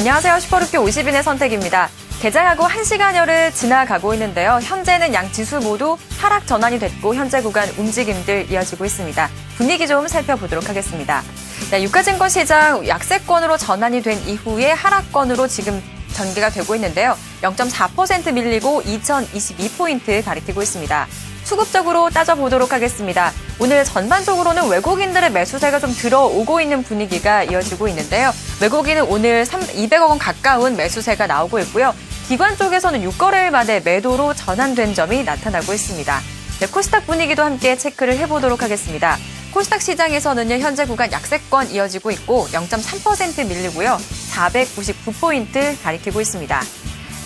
안녕하세요. 슈퍼루키 50인의 선택입니다. 개장하고 1시간여를 지나가고 있는데요. 현재는 양 지수 모두 하락 전환이 됐고 현재 구간 움직임들 이어지고 있습니다. 분위기 좀 살펴보도록 하겠습니다. 네, 유가증권 시장 약세권으로 전환이 된 이후에 하락권으로 지금 전개가 되고 있는데요. 0.4% 밀리고 2022포인트 가리키고 있습니다. 수급적으로 따져보도록 하겠습니다. 오늘 전반적으로는 외국인들의 매수세가 좀 들어오고 있는 분위기가 이어지고 있는데요. 외국인은 오늘 200억 원 가까운 매수세가 나오고 있고요. 기관 쪽에서는 6거래일 만에 매도로 전환된 점이 나타나고 있습니다. 네, 코스닥 분위기도 함께 체크를 해보도록 하겠습니다. 코스닥 시장에서는요, 현재 구간 약세권 이어지고 있고 0.3% 밀리고요. 499포인트 가리키고 있습니다.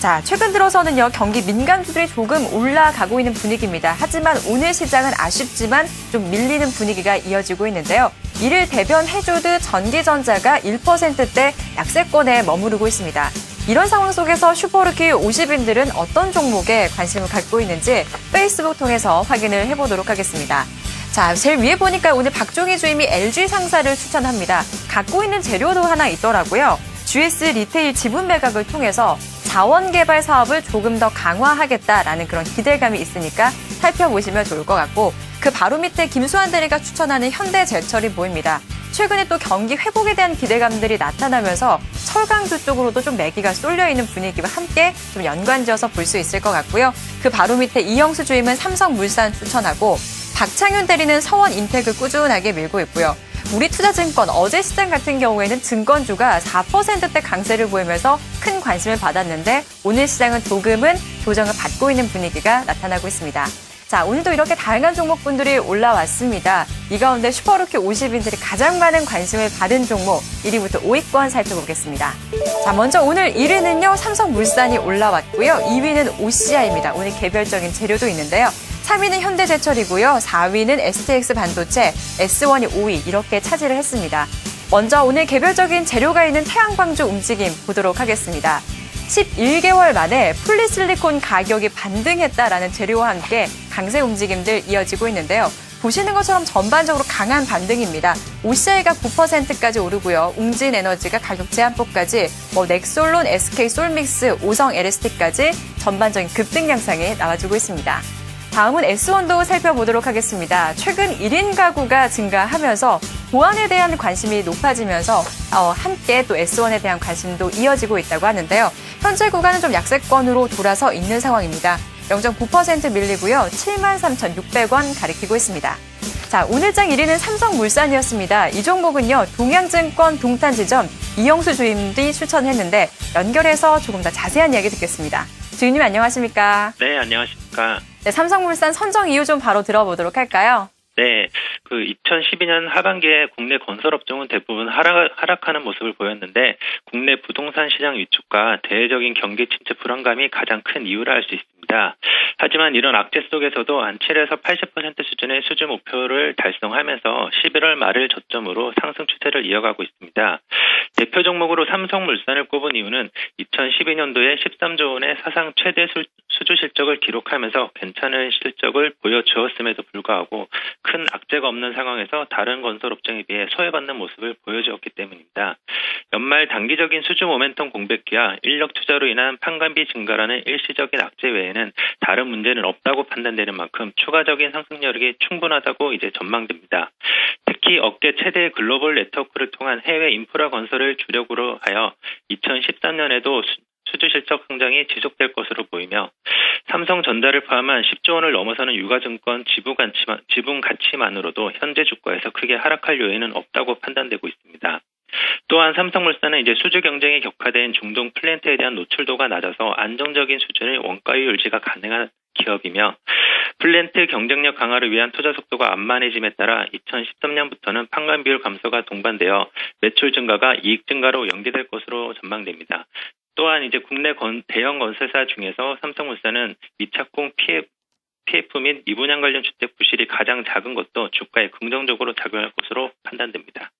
자, 최근 들어서는요, 경기 민감주들이 조금 올라가고 있는 분위기입니다. 하지만 오늘 시장은 아쉽지만 좀 밀리는 분위기가 이어지고 있는데요. 이를 대변해주듯 전기전자가 1%대 약세권에 머무르고 있습니다. 이런 상황 속에서 슈퍼루키 50인들은 어떤 종목에 관심을 갖고 있는지 페이스북 통해서 확인을 해보도록 하겠습니다. 자, 제일 위에 보니까 오늘 박종희 주임이 LG상사를 추천합니다. 갖고 있는 재료도 하나 있더라고요. GS 리테일 지분 매각을 통해서 자원 개발 사업을 조금 더 강화하겠다라는 그런 기대감이 있으니까 살펴보시면 좋을 것 같고, 그 바로 밑에 김수환 대리가 추천하는 현대제철이 보입니다. 최근에 또 경기 회복에 대한 기대감들이 나타나면서 철강주 쪽으로도 좀 매기가 쏠려있는 분위기와 함께 좀 연관지어서 볼 수 있을 것 같고요. 그 바로 밑에 이영수 주임은 삼성물산 추천하고, 박창윤 대리는 서원인텍을 꾸준하게 밀고 있고요. 우리투자증권 어제 시장 같은 경우에는 증권주가 4%대 강세를 보이면서 큰 관심을 받았는데 오늘 시장은 조금은 조정을 받고 있는 분위기가 나타나고 있습니다. 자, 오늘도 이렇게 다양한 종목분들이 올라왔습니다. 이 가운데 슈퍼루키 50인들이 가장 많은 관심을 받은 종목 1위부터 5위권 살펴보겠습니다. 자, 먼저 오늘 1위는요, 삼성물산이 올라왔고요. 2위는 OCI입니다. 오늘 개별적인 재료도 있는데요. 3위는 현대제철이고요. 4위는 STX 반도체, S1이 5위 이렇게 차지를 했습니다. 먼저 오늘 개별적인 재료가 있는 태양광주 움직임 보도록 하겠습니다. 11개월 만에 폴리실리콘 가격이 반등했다라는 재료와 함께 강세 움직임들 이어지고 있는데요. 보시는 것처럼 전반적으로 강한 반등입니다. OCI가 9%까지 오르고요. 웅진에너지가 가격 제한폭까지, 넥솔론, SK솔믹스, 오성 LST까지 전반적인 급등 양상이 나와주고 있습니다. 다음은 S1도 살펴보도록 하겠습니다. 최근 1인 가구가 증가하면서 보안에 대한 관심이 높아지면서 함께 또 S1에 대한 관심도 이어지고 있다고 하는데요. 현재 구간은 좀 약세권으로 돌아서 있는 상황입니다. 0.9% 밀리고요. 73,600원 가리키고 있습니다. 자, 오늘장 1위는 삼성물산이었습니다. 이 종목은요, 동양증권 동탄지점 이영수 주임이 추천했는데 연결해서 조금 더 자세한 이야기 듣겠습니다. 주임님 안녕하십니까? 네, 안녕하십니까? 네, 삼성물산 선정 이유 좀 바로 들어보도록 할까요? 네, 2012년 하반기에 국내 건설업종은 대부분 하락하는 모습을 보였는데 국내 부동산 시장 위축과 대외적인 경기 침체 불안감이 가장 큰 이유라 할 수 있습니다. 하지만 이런 악재 속에서도 한 7에서 80% 수준의 수주 목표를 달성하면서 11월 말을 저점으로 상승 추세를 이어가고 있습니다. 대표 종목으로 삼성물산을 꼽은 이유는 2012년도에 13조 원의 사상 최대 수주 실적을 기록하면서 괜찮은 실적을 보여주었음에도 불구하고 큰 악재가 없는 상황에서 다른 건설업종에 비해 소외받는 모습을 보여주었기 때문입니다. 연말 단기적인 수주 모멘텀 공백기와 인력 투자로 인한 판관비 증가라는 일시적인 악재 외에는 다른 문제는 없다고 판단되는 만큼 추가적인 상승 여력이 충분하다고 이제 전망됩니다. 특히 업계 최대 글로벌 네트워크를 통한 해외 인프라 건설을 주력으로 하여 2013년에도 수주 실적 성장이 지속될 것으로 보이며 삼성전자를 포함한 10조 원을 넘어서는 유가증권 지분 가치만으로도 현재 주가에서 크게 하락할 요인은 없다고 판단되고 있습니다. 또한 삼성물산은 이제 수주 경쟁이 격화된 중동 플랜트에 대한 노출도가 낮아서 안정적인 수준의 원가율 유지가 가능한 기업이며 플랜트 경쟁력 강화를 위한 투자 속도가 안만해짐에 따라 2013년부터는 판관 비율 감소가 동반되어 매출 증가가 이익 증가로 연계될 것으로 전망됩니다. 또한 이제 국내 대형 건설사 중에서 삼성물산은 미착공 PF 및 미분양 관련 주택 부실이 가장 작은 것도 주가에 긍정적으로 작용할 것으로 판단됩니다.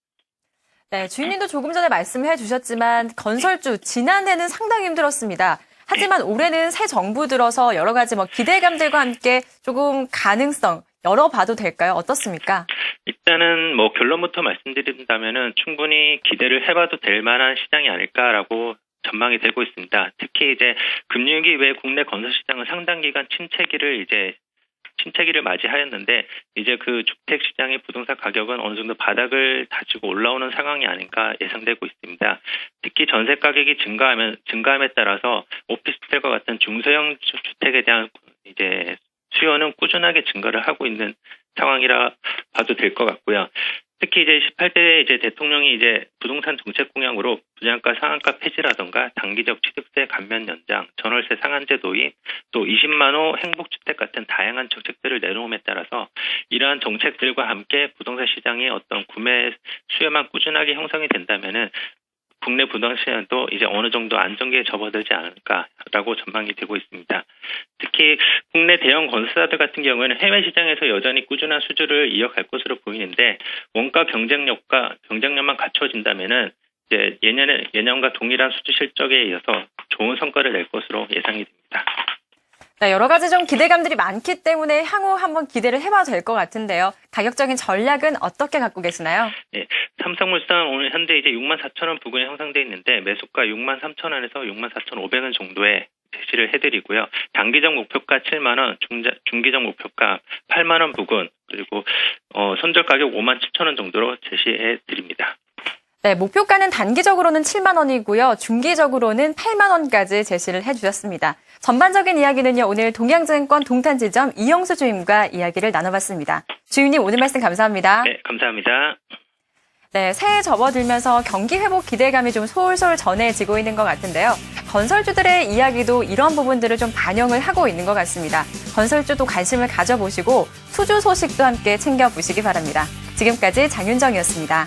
네, 주인님도 조금 전에 말씀해 주셨지만 건설주 지난해는 상당히 힘들었습니다. 하지만 올해는 새 정부 들어서 여러 가지 기대감들과 함께 조금 가능성 열어봐도 될까요? 어떻습니까? 일단은 결론부터 말씀드린다면은 충분히 기대를 해봐도 될 만한 시장이 아닐까라고 전망이 되고 있습니다. 특히 이제 금융위기 이후에 국내 건설 시장은 상당 기간 침체기를 맞이하였는데 이제 그 주택 시장의 부동산 가격은 어느 정도 바닥을 다지고 올라오는 상황이 아닌가 예상되고 있습니다. 특히 전세 가격이 증가함에 따라서 오피스텔과 같은 중소형 주택에 대한 이제 수요는 꾸준하게 증가를 하고 있는 상황이라 봐도 될 것 같고요. 특히 이제 18대 이제 대통령이 이제 부동산 정책 공약으로 분양가 상한가 폐지라던가 단기적 취득세 감면 연장, 전월세 상한제 도입, 또 20만 호 행복주택 같은 다양한 정책들을 내놓음에 따라서 이러한 정책들과 함께 부동산 시장의 어떤 구매 수요만 꾸준하게 형성이 된다면은 국내 부동산 시장도 이제 어느 정도 안정기에 접어들지 않을까라고 전망이 되고 있습니다. 특히 국내 대형 건설사들 같은 경우에는 해외 시장에서 여전히 꾸준한 수주를 이어갈 것으로 보이는데 원가 경쟁력만 갖춰진다면은 이제 예년과 동일한 수주 실적에 이어서 좋은 성과를 낼 것으로 예상이 됩니다. 네, 여러 가지 좀 기대감들이 많기 때문에 향후 한번 기대를 해봐도 될 것 같은데요. 가격적인 전략은 어떻게 갖고 계시나요? 네, 삼성물산 오늘 현재 이제 64,000원 부근에 형성돼 있는데 매수가 63,000원에서 64,500원 정도에 제시를 해드리고요. 단기적 목표가 7만 원, 중기적 목표가 8만 원 부근, 그리고 손절 가격 57,000원 정도로 제시해드립니다. 네, 목표가는 단기적으로는 7만 원이고요. 중기적으로는 8만 원까지 제시를 해주셨습니다. 전반적인 이야기는요. 오늘 동양증권 동탄지점 이영수 주임과 이야기를 나눠봤습니다. 주임님 오늘 말씀 감사합니다. 네, 감사합니다. 네, 새해 접어들면서 경기 회복 기대감이 좀 솔솔 전해지고 있는 것 같은데요. 건설주들의 이야기도 이런 부분들을 좀 반영을 하고 있는 것 같습니다. 건설주도 관심을 가져보시고 수주 소식도 함께 챙겨보시기 바랍니다. 지금까지 장윤정이었습니다.